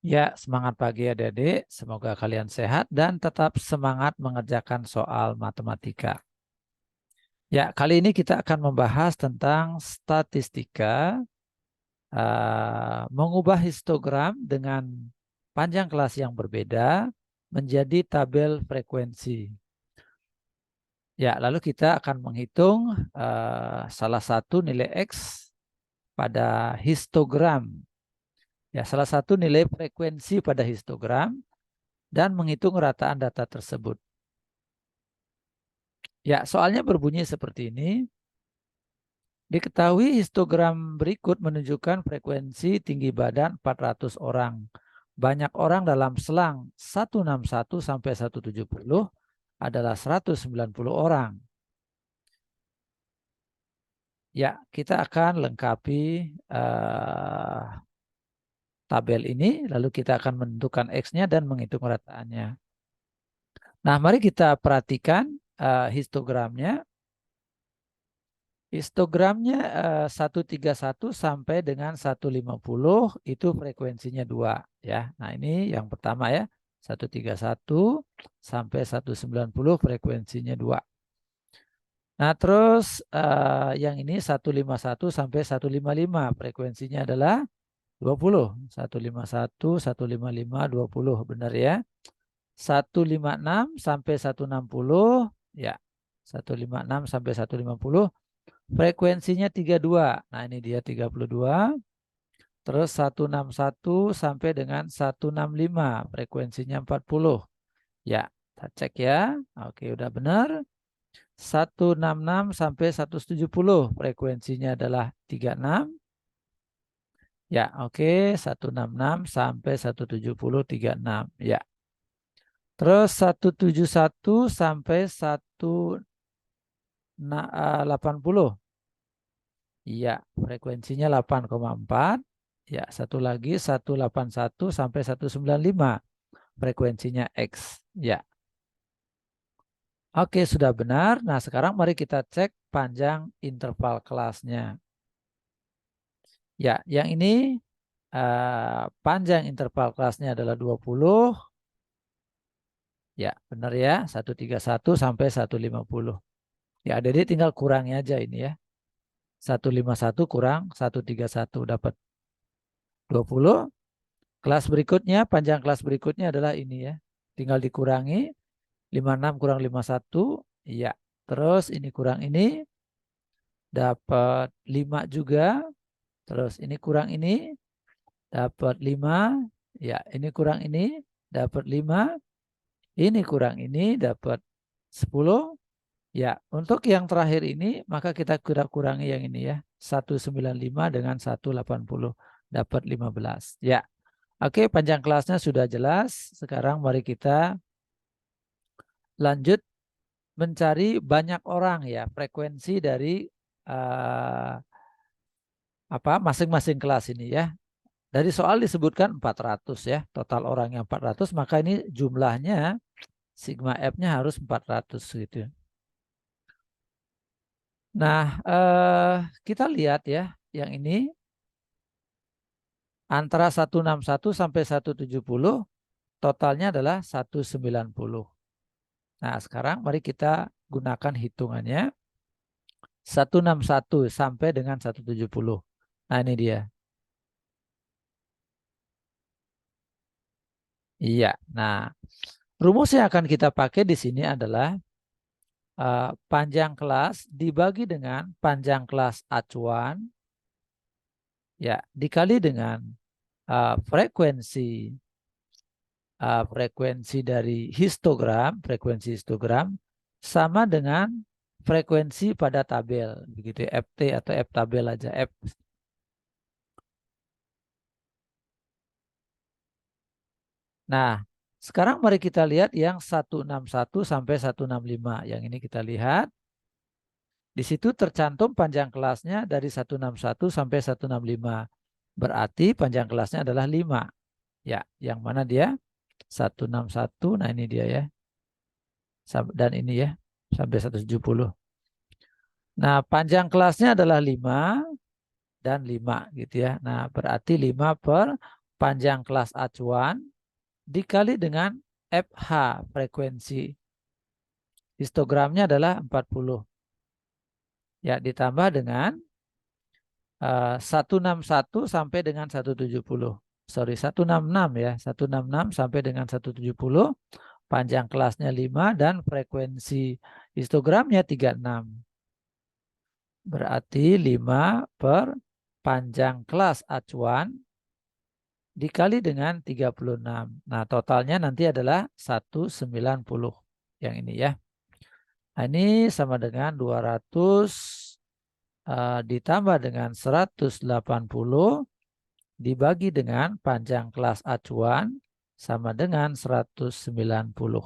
Ya, semangat pagi adik-adik. Semoga kalian sehat dan tetap semangat mengerjakan soal matematika. Ya, kali ini kita akan membahas tentang statistika, mengubah histogram dengan panjang kelas yang berbeda menjadi tabel frekuensi. Ya, lalu kita akan menghitung salah satu nilai X pada histogram. Ya, salah satu nilai frekuensi pada histogram dan menghitung rataan data tersebut. Ya, soalnya berbunyi seperti ini. Diketahui histogram berikut menunjukkan frekuensi tinggi badan 400 orang. Banyak orang dalam selang 161 sampai 170 adalah 190 orang. Ya, kita akan lengkapi tabel ini, lalu kita akan menentukan X-nya dan menghitung rataannya. Nah, mari kita perhatikan histogramnya. Histogramnya 131 sampai dengan 150 itu frekuensinya 2 ya. Nah, ini yang pertama ya. 131 sampai 190 frekuensinya 2. Nah, terus yang ini 151 sampai 155 frekuensinya adalah 20. 151, 155, 20 benar ya. 156 sampai 160 ya. 156 sampai 150 frekuensinya 32. Nah, ini dia 32. Terus 161 sampai dengan 165. Frekuensinya 40. Ya, kita cek ya. Oke, udah benar. 166 sampai 170. Frekuensinya adalah 36. Ya, oke. 166 sampai 170, 36. Ya. Terus 171 sampai 180. Iya, frekuensinya 8,4. Ya, satu lagi 181 sampai 195. Frekuensinya X. Ya. Oke, sudah benar. Nah, sekarang mari kita cek panjang interval kelasnya. Ya, yang ini panjang interval kelasnya adalah 20. Ya, benar ya. 131 sampai 150. Ya, jadi tinggal kurangi aja ini ya. 151 kurang 131 dapat 20. Kelas berikutnya, panjang kelas berikutnya adalah ini ya. Tinggal dikurangi 56 kurang 51. Iya. Terus ini kurang ini dapat 5 juga. Terus ini kurang ini dapat 5. Ya, ini kurang ini dapat 5. Ini kurang ini dapat 10. Ya, untuk yang terakhir ini maka kita kurangi yang ini ya. 195 dengan 180 dapat 15. Ya. Oke, panjang kelasnya sudah jelas. Sekarang mari kita lanjut mencari banyak orang ya, frekuensi dari masing-masing kelas ini ya. Dari soal disebutkan 400 ya, total orangnya 400, maka ini jumlahnya sigma F-nya harus 400 gitu. Nah, kita lihat ya, yang ini antara 161 sampai 170 totalnya adalah 190. Nah, sekarang mari kita gunakan hitungannya. 161 sampai dengan 170. Nah, ini dia. Iya. Nah, rumus yang akan kita pakai di sini adalah panjang kelas dibagi dengan panjang kelas acuan ya dikali dengan frekuensi dari frekuensi histogram sama dengan frekuensi pada tabel begitu FT atau F tabel aja F. Nah, sekarang mari kita lihat yang 161 sampai 165. Yang ini kita lihat. Di situ tercantum panjang kelasnya dari 161 sampai 165. Berarti panjang kelasnya adalah 5. Ya, yang mana dia? 161. Nah, ini dia ya. Dan ini ya, sampai 170. Nah, panjang kelasnya adalah 5 dan 5 gitu ya. Nah, berarti 5 per panjang kelas acuan dikali dengan FH frekuensi. Histogramnya adalah 40. Ya, ditambah dengan 161 sampai dengan 170. Sorry, 166 ya. 166 sampai dengan 170. Panjang kelasnya 5 dan frekuensi histogramnya 36. Berarti 5 per panjang kelas acuan dikali dengan 36. Nah, totalnya nanti adalah 190. Yang ini ya. Nah, ini sama dengan 200 ditambah dengan 180 dibagi dengan panjang kelas acuan sama dengan 190.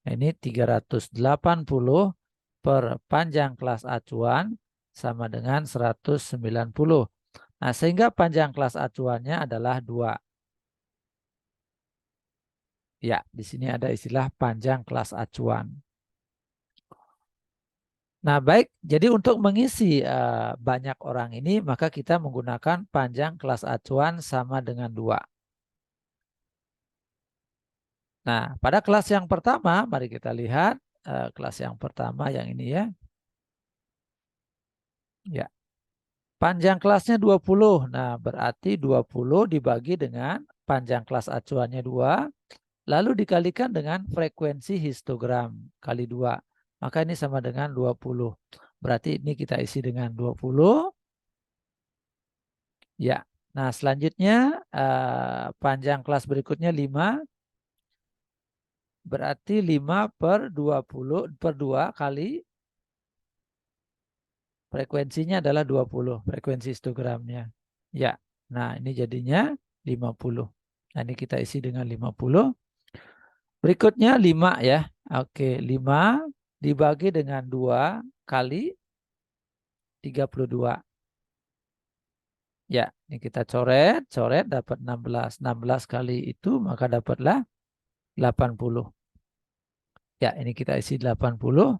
Nah, ini 380 per panjang kelas acuan sama dengan 190. Nah, sehingga panjang kelas acuannya adalah 2. Ya, di sini ada istilah panjang kelas acuan. Nah, baik. Jadi untuk mengisi banyak orang ini, maka kita menggunakan panjang kelas acuan sama dengan 2. Nah, pada kelas yang pertama, mari kita lihat kelas yang pertama yang ini ya. Ya. Panjang kelasnya 20. Nah, berarti 20 dibagi dengan panjang kelas acuannya 2, lalu dikalikan dengan frekuensi histogram kali 2. Maka ini sama dengan 20. Berarti ini kita isi dengan 20. Ya. Nah, selanjutnya panjang kelas berikutnya 5. Berarti 5 per 20 per 2 kali frekuensinya adalah 20. Frekuensi histogramnya. Ya. Nah, ini jadinya 50. Nah, ini kita isi dengan 50. Berikutnya 5 ya. Oke, 5 dibagi dengan 2 kali 32. Ya, ini kita coret dapat 16. 16 kali itu maka dapatlah 80. Ya, ini kita isi 80.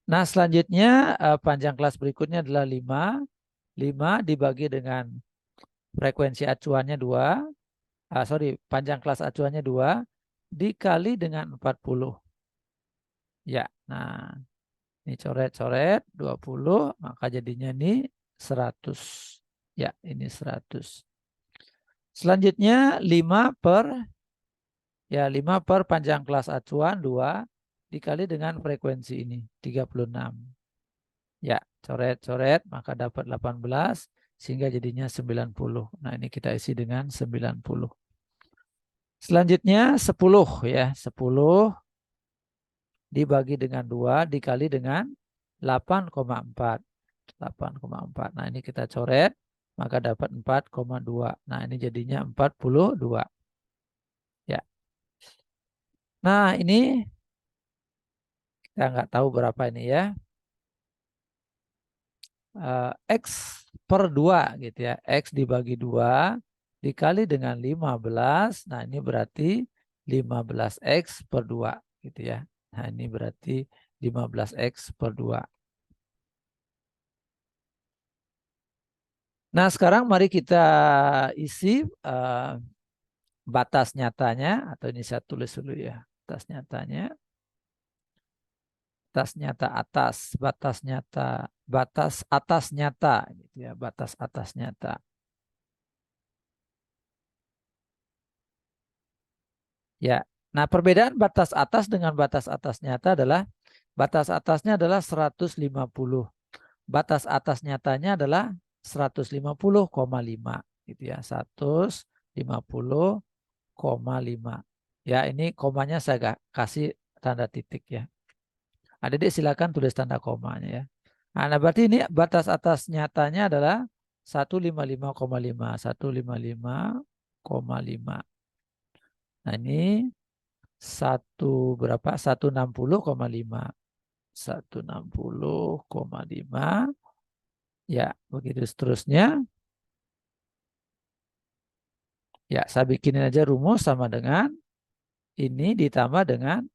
Nah, selanjutnya panjang kelas berikutnya adalah 5. 5 dibagi dengan frekuensi acuannya 2. Panjang kelas acuannya 2 dikali dengan 40. Ya, nah ini coret-coret 20, maka jadinya ini 100. Ya, ini 100. Selanjutnya 5 per panjang kelas acuan 2 dikali dengan frekuensi ini 36. Ya, coret-coret maka dapat 18 sehingga jadinya 90. Nah, ini kita isi dengan 90. Selanjutnya 10 ya, 10 dibagi dengan 2 dikali dengan 8,4. 8,4. Nah, ini kita coret maka dapat 4,2. Nah, ini jadinya 42. Ya. Nah, ini kita nggak tahu berapa ini ya. X per 2 gitu ya. X dibagi 2 dikali dengan 15. Nah, ini berarti 15X per 2 gitu ya. Nah, ini berarti 15X per 2. Nah, sekarang mari kita isi batas nyatanya, atau ini saya tulis dulu ya. Batas nyatanya. Batas nyata atas, batas atas nyata gitu ya, batas atas nyata. Ya. Nah, perbedaan batas atas dengan batas atas nyata adalah batas atasnya adalah 150. Batas atas nyatanya adalah 150,5 gitu ya. 150,5. Ya, ini komanya saya kasih tanda titik ya. Adik-adik silakan tulis tanda komanya ya. Nah, berarti ini batas atas nyatanya adalah 155,5. 155,5. Nah, ini berapa? 160,5. 160,5. Ya, begitu seterusnya. Ya, saya bikinin aja rumus sama dengan ini ditambah dengan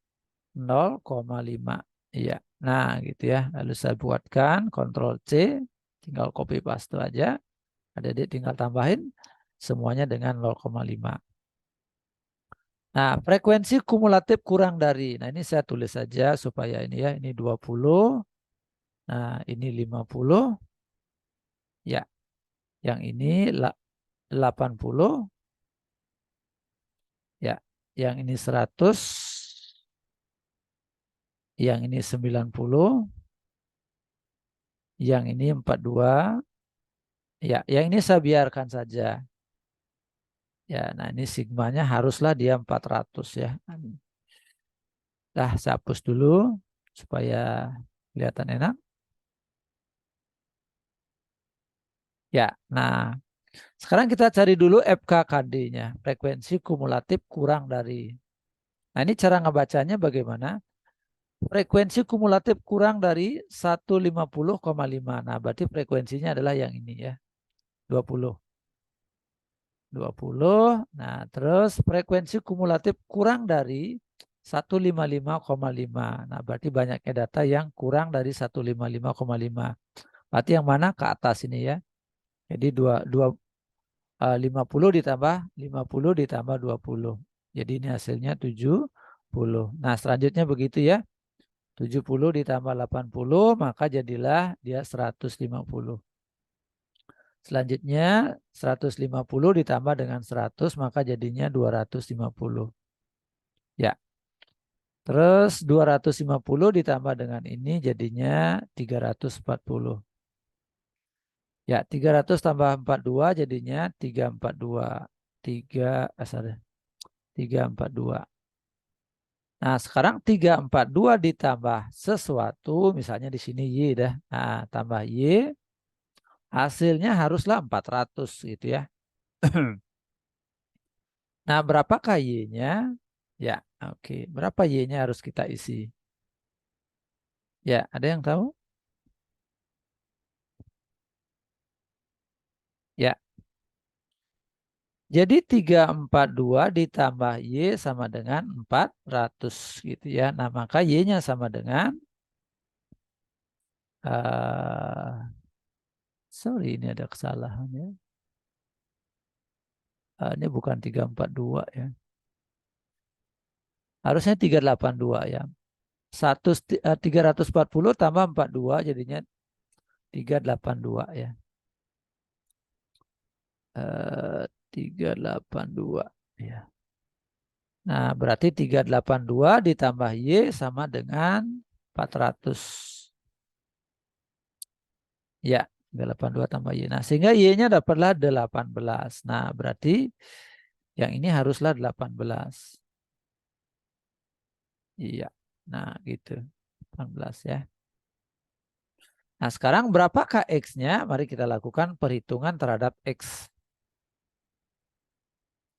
0,5. Iya. Nah, gitu ya. Lalu saya buatkan Ctrl C, tinggal copy paste aja. Adik-adik tinggal tambahin semuanya dengan 0,5. Nah, frekuensi kumulatif kurang dari. Nah, ini saya tulis saja supaya ini ya, ini 20. Nah, ini 50. Ya, yang ini 80. Ya, yang ini 100. Yang ini 90. Yang ini 42. Ya, yang ini saya biarkan saja. Ya, nah ini sigmanya haruslah dia 400 ya. Dah, saya hapus dulu supaya kelihatan enak. Ya, nah sekarang kita cari dulu FKKD-nya, frekuensi kumulatif kurang dari. Nah, ini cara ngebacanya bagaimana? Frekuensi kumulatif kurang dari 150,5. Nah, berarti frekuensinya adalah yang ini ya, 20. 20. Nah, terus frekuensi kumulatif kurang dari 155,5. Nah, berarti banyaknya data yang kurang dari 155,5. Berarti yang mana ke atas ini ya. Jadi 50 ditambah 50 ditambah 20. Jadi ini hasilnya 70. Nah, selanjutnya begitu ya. 70 ditambah 80 maka jadilah dia 150. Selanjutnya 150 ditambah dengan 100 maka jadinya 250. Ya. Terus 250 ditambah dengan ini jadinya 340. Ya, 300 tambah 42 jadinya 342. 342. Nah, sekarang 342 ditambah sesuatu, misalnya di sini Y dah. Nah, tambah Y, hasilnya haruslah 400 gitu ya. Nah, berapakah Y-nya? Ya, oke. Berapa Y-nya harus kita isi? Ya, ada yang tahu? Ya. Jadi 342 ditambah Y sama dengan 400 gitu ya. Nah, maka Y-nya sama dengan sorry, ini ada kesalahan ya. Ini bukan 342 ya. Harusnya 382 ya. 340 tambah 42 jadinya 382 ya. 382 ya. Nah, berarti 382 ditambah Y sama dengan 400. Ya, 382 tambah Y. Nah, sehingga Y-nya dapatlah 18. Nah, berarti yang ini haruslah 18. Iya. Nah, gitu. 18 ya. Nah, sekarang berapakah X-nya? Mari kita lakukan perhitungan terhadap X.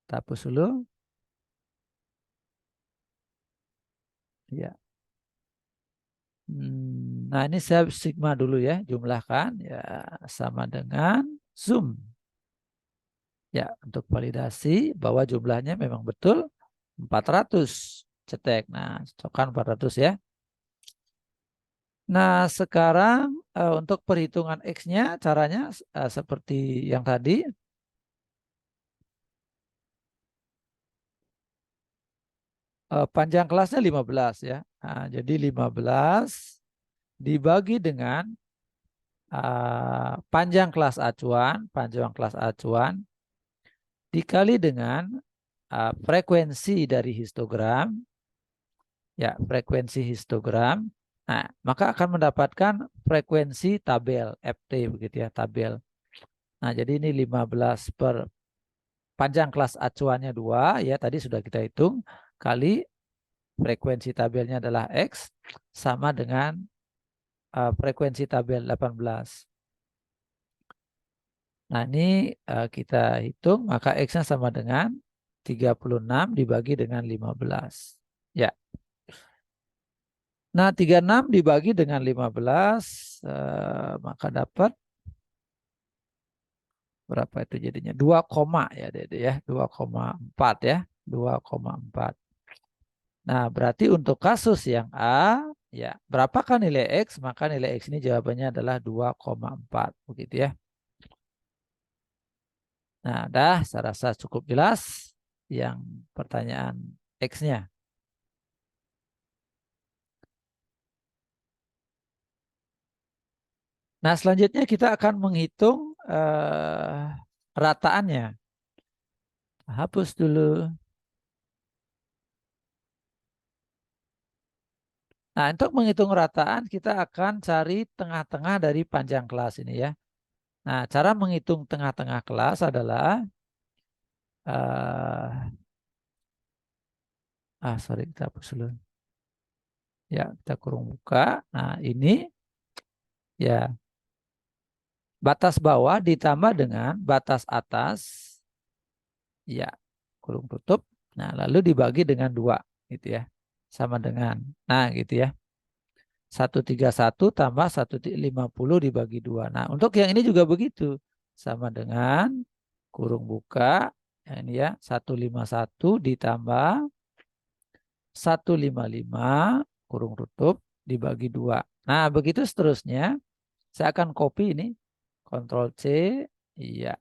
Kita hapus dulu. Ya. Nah, ini saya sigma dulu ya. Jumlahkan. Ya, sama dengan Zoom. Ya, untuk validasi bahwa jumlahnya memang betul 400. Cetek. Nah, cocokkan 400 ya. Nah, sekarang untuk perhitungan X-nya caranya seperti yang tadi. Panjang kelasnya 15 ya. Nah, jadi 15 dibagi dengan panjang kelas acuan dikali dengan frekuensi dari histogram. Ya, frekuensi histogram. Nah, maka akan mendapatkan frekuensi tabel FT begitu ya, tabel. Nah, jadi ini 15 per panjang kelas acuannya 2 ya, tadi sudah kita hitung kali frekuensi tabelnya adalah X sama dengan frekuensi tabel 18. Nah, ini kita hitung maka X-nya sama dengan 36 dibagi dengan 15. Ya. Nah, 36 dibagi dengan 15 maka dapat berapa itu jadinya? 2, ya Dede ya, 2,4 ya, 2,4. Nah, berarti untuk kasus yang A, ya, berapakah nilai X? Maka nilai X ini jawabannya adalah 2,4 begitu ya. Nah, saya rasa cukup jelas yang pertanyaan X-nya. Nah, selanjutnya kita akan menghitung rataannya. Hapus dulu. Nah, untuk menghitung rataan kita akan cari tengah-tengah dari panjang kelas ini ya. Nah, cara menghitung tengah-tengah kelas adalah sorry, kita hapus dulu. Ya, kita kurung buka. Nah, ini ya batas bawah ditambah dengan batas atas. Ya, kurung tutup. Nah, lalu dibagi dengan 2 gitu ya. Sama dengan. Nah, gitu ya. 131 tambah 150 dibagi 2. Nah, untuk yang ini juga begitu. Sama dengan kurung buka. Yang ini ya, 151 ditambah 155 kurung tutup dibagi 2. Nah, begitu seterusnya. Saya akan copy ini. Ctrl C. Iya.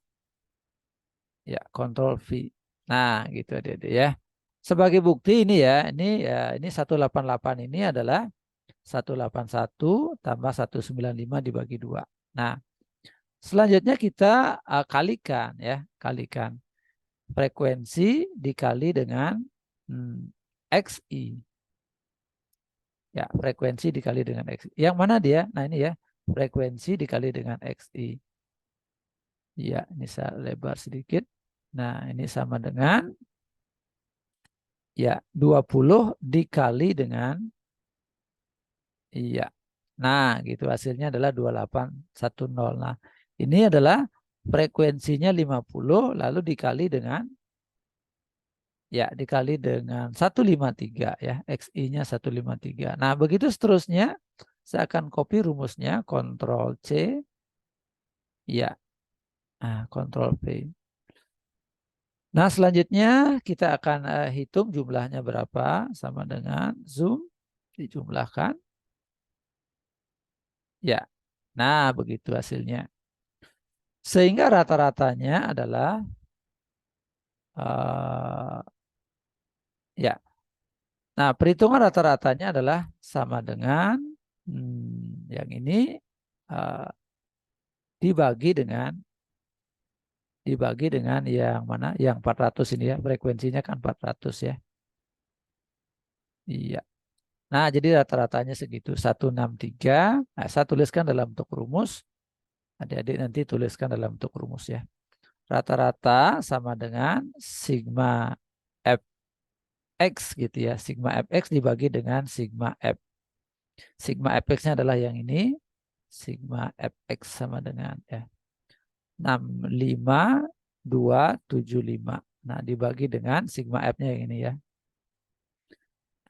Ya, Ctrl V. Nah, gitu adik-adik ya. Sebagai bukti ini ya, ini 188 ini adalah 181 tambah 195 dibagi 2. Nah, selanjutnya kita kalikan ya, kalikan frekuensi dikali dengan XI. Ya, frekuensi dikali dengan XI. Yang mana dia? Nah, ini ya, frekuensi dikali dengan XI. Ya, ini saya lebar sedikit. Nah, ini sama dengan ya 20 dikali dengan iya. Nah, gitu hasilnya adalah 2810. Nah, ini adalah frekuensinya 50 lalu dikali dengan ya dikali dengan 153 ya, XI-nya 153. Nah, begitu seterusnya saya akan copy rumusnya Ctrl C ya. Nah, Ctrl V. Nah, selanjutnya kita akan hitung jumlahnya berapa sama dengan zoom dijumlahkan. Ya. Nah, begitu hasilnya. Sehingga rata-ratanya adalah ya. Nah, perhitungan rata-ratanya adalah sama dengan yang ini uh, dibagi dengan yang mana? Yang 400 ini ya. Frekuensinya kan 400 ya. Iya. Nah, jadi rata-ratanya segitu 163. Nah, saya tuliskan dalam bentuk rumus. Adik-adik nanti tuliskan dalam bentuk rumus ya. Rata-rata sama dengan sigma fx gitu ya. Sigma fx dibagi dengan sigma f. Sigma fx-nya adalah yang ini. Sigma fx sama dengan ya 65275. Nah, dibagi dengan sigma f-nya yang ini ya.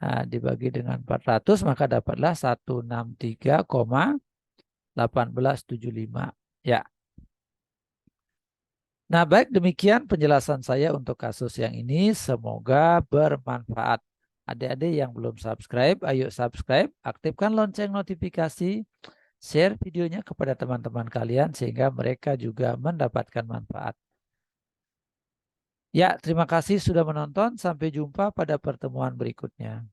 Nah, dibagi dengan 400 maka dapatlah 163,1875. Ya. Nah, baik demikian penjelasan saya untuk kasus yang ini. Semoga bermanfaat. Adik-adik yang belum subscribe, ayo subscribe, aktifkan lonceng notifikasi, share videonya kepada teman-teman kalian sehingga mereka juga mendapatkan manfaat. Ya, terima kasih sudah menonton. Sampai jumpa pada pertemuan berikutnya.